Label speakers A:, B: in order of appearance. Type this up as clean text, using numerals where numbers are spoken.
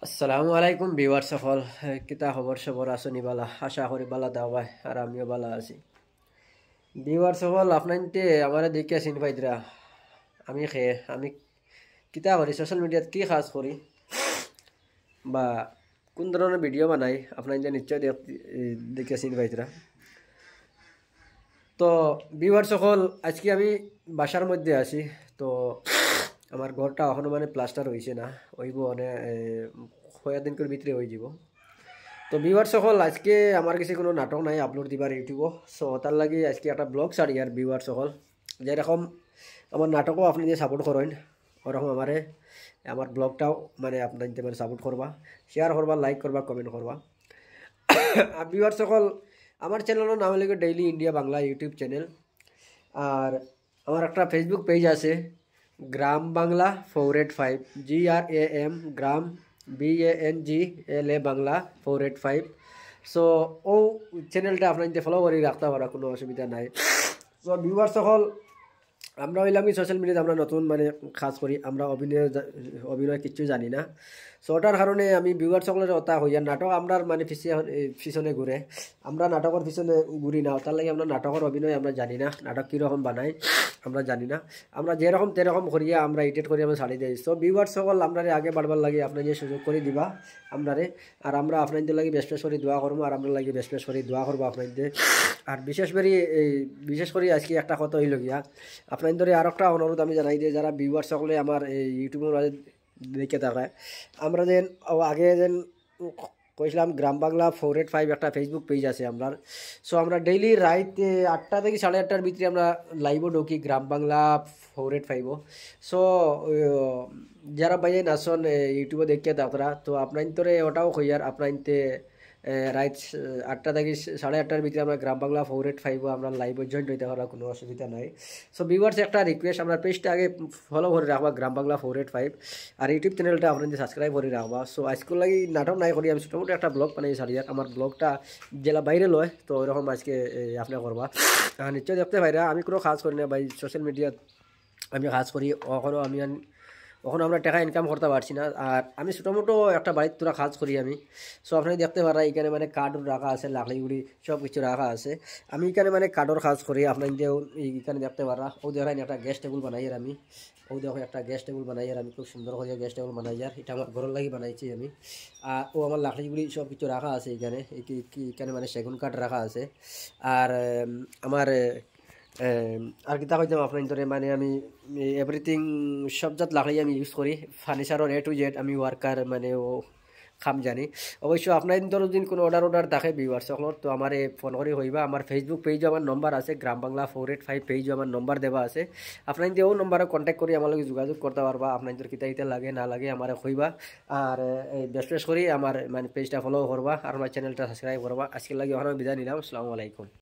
A: আসসালামু আলাইকুম ভিউয়ার সকল কিতা খবর সবর আসনি বালা আশা করি বালা দাওয়ায় আর আমিও বালা আছি ভিউয়ার সকল আপনাইতে আমার দেখে চিন পাইতরা আমি কিতা করি সোশ্যাল মিডিয়াত কি কাজ করি বা কোন ধরনের ভিডিও বানাই আপনাইতে নিশ্চয় দেখে চিন পাইতরা তো ভিউয়ার সকল আজকে আমি বাসার মধ্যে আছি তো আমার ঘরটা এখনো মানে প্লাস্টার হয়েছে না হইব মানে কয়েকদিন করে ভিতরে হয়ে যাব তো ভিউয়ার সকল আজকে আমার কাছে কোনো নাটক নাই আপলোড দিবার ইউটিউবও সো তার লাগে আজকে একটা ব্লগ ছাড়ি আর ভিউয়ার সকল যেরকম আমার নাটকও আপনি যে সাপোর্ট করেন ওরকম আমার ব্লগটাও মানে আপনার মানে সাপোর্ট করবা শেয়ার করবা লাইক করবা কমেন্ট করবা আর ভিউয়ার সকল আমার চ্যানেলের নাম হলো daily India Bangla YouTube channel আর আমার একটা ফেসবুক পেজ আছে গ্রাম বাংলা 485 GRAM গ্রাম BANGLA বাংলা 485 সো ও চ্যানেলটা আপনার ফলো করে রাখতে পারা কোনো অসুবিধা নাই সো ভিউয়ার সকল আমরা হইলাম সোশ্যাল মিডিয়াতে আমরা নতুন মানে খাস করি আমরা অভিনয় কিচ্ছু জানি না সো ওটার কারণে আমি ভিউয়ার সকলের ওটা হইয়া নাটক আমরা মানে পিছনে ঘুরে আমরা নাটকের পিছনে ঘুরি না তার লাগে আমরা নাটকের অভিনয় আমরা জানি না নাটক কীরকম বানাই আমরা জানি না আমরা যেরকম তেরকম করিয়া আমরা এডিট করি আমরা ছাড়ি দিই সো ভিউয়ার সকল আমরা আগে বাড়বার লাগে আপনার যে সুযোগ করে দিবা আমরারে আর আমরা আপনাদের লাগে বেশ করে দোয়া করবো আর আমরা লাগে বেশ করে দোয়া করবো আপনাদের আর বিশেষ করে আজকে একটা কথা হইল গিয়া আপনাদের আর একটা অনুরোধ আমি জানাই যে যারা ভিউয়ার সকলে আমার এই ইউটিউবের মাঝে দেখে থাকায় আমরা যেন আগে যেন কইছিলাম গ্রাম বাংলা 485 একটা ফেসবুক পেজ আছে আমরা সো আমরা ডেইলি রাইতে 8টা থেকে 8:30টার ভিতরে আমরা লাইভও ঢুকি গ্রাম বাংলা 485 সো যারা বাইরে নাচন ইউটিউবে দেখিয়ে তারা তো আপনার ওটাও কইয়ার আপনার রাইট 8টা থেকে 8:30টার ভিতরে আমরা গ্রাম বাংলা 485 আমরা লাইভে জয়েন্ট হইতে পারা কোনো অসুবিধা নাই সো ভিউয়ার্স একটা রিকোয়েস্ট আমরা পেজটা আগে ফলো করে রাখবা গ্রাম বাংলা 485 আর ইউটিউব চ্যানেলটা আপনাদের সাবস্ক্রাইব করে রাখবা সো আজকের লাগি নাটক নাই করি আমি ছোটো একটা ব্লগ বানাই সারি আমার ব্লগটা জেলা বাইরে লয় তো ওইরকম আজকে আপনি করবা নিশ্চয় দেখতে পাইরা আমি কোনো কাজ করি না ভাই সোশ্যাল মিডিয়াত আমি কাজ করি ওখানে আমরা টাকা ইনকাম করতে পারছি না আর আমি ছোটো একটা বাড়ির তোরা কাজ করি আমি সো আপনি দেখতে পারা এখানে মানে কার্ড রাখা আছে লাকড়িগুড়ি সব কিছু রাখা আছে আমি এখানে মানে কার্ডর কাজ করি আপনাদেরও এখানে দেখতে পারা ও দেখেন একটা গ্যাস টেবিল বানাই আর আমি দেখো একটা গ্যাস টেবিল বানাই আর আমি খুব সুন্দর করে গ্যাস টেবিল বানাই আর এটা আমার ঘরের লাগি বানাইছি আমি আর ও আমার লাকড়িগুড়ি সব কিছু রাখা আছে এখানে মানে সেগুন কাঠ রাখা আছে আর আমার আর কিতা কইতাম আপনার মানে আমি এভরিথিং সব জাত লাকড়ি আমি ইউজ করি ফার্নিচারের A to Z আমি ওয়ার্কার মানে ও খাম জানি অবশ্য আপনার যদি কোনো অর্ডার থাকে ভিউয়ার্স সকলের তো আমার ফোন করে হইবা আমার ফেসবুক পেজও আমার নম্বর আছে গ্রাম বাংলা 485 পেজও আমার নম্বর দেওয়া আছে আপনাদের ও নম্বরে কন্ট্যাক্ট করে আমার লগে যোগাযোগ করতে পারবা আপনাদের কিতা লাগে না লাগে আমার হইবা আর বেশ করে আমার মানে পেজটা ফলো করবা আর আমার চ্যানেলটা সাবস্ক্রাইব করবা আজকের লাগে ওখানে বিদায় নিলাম আসসালামু আলাইকুম।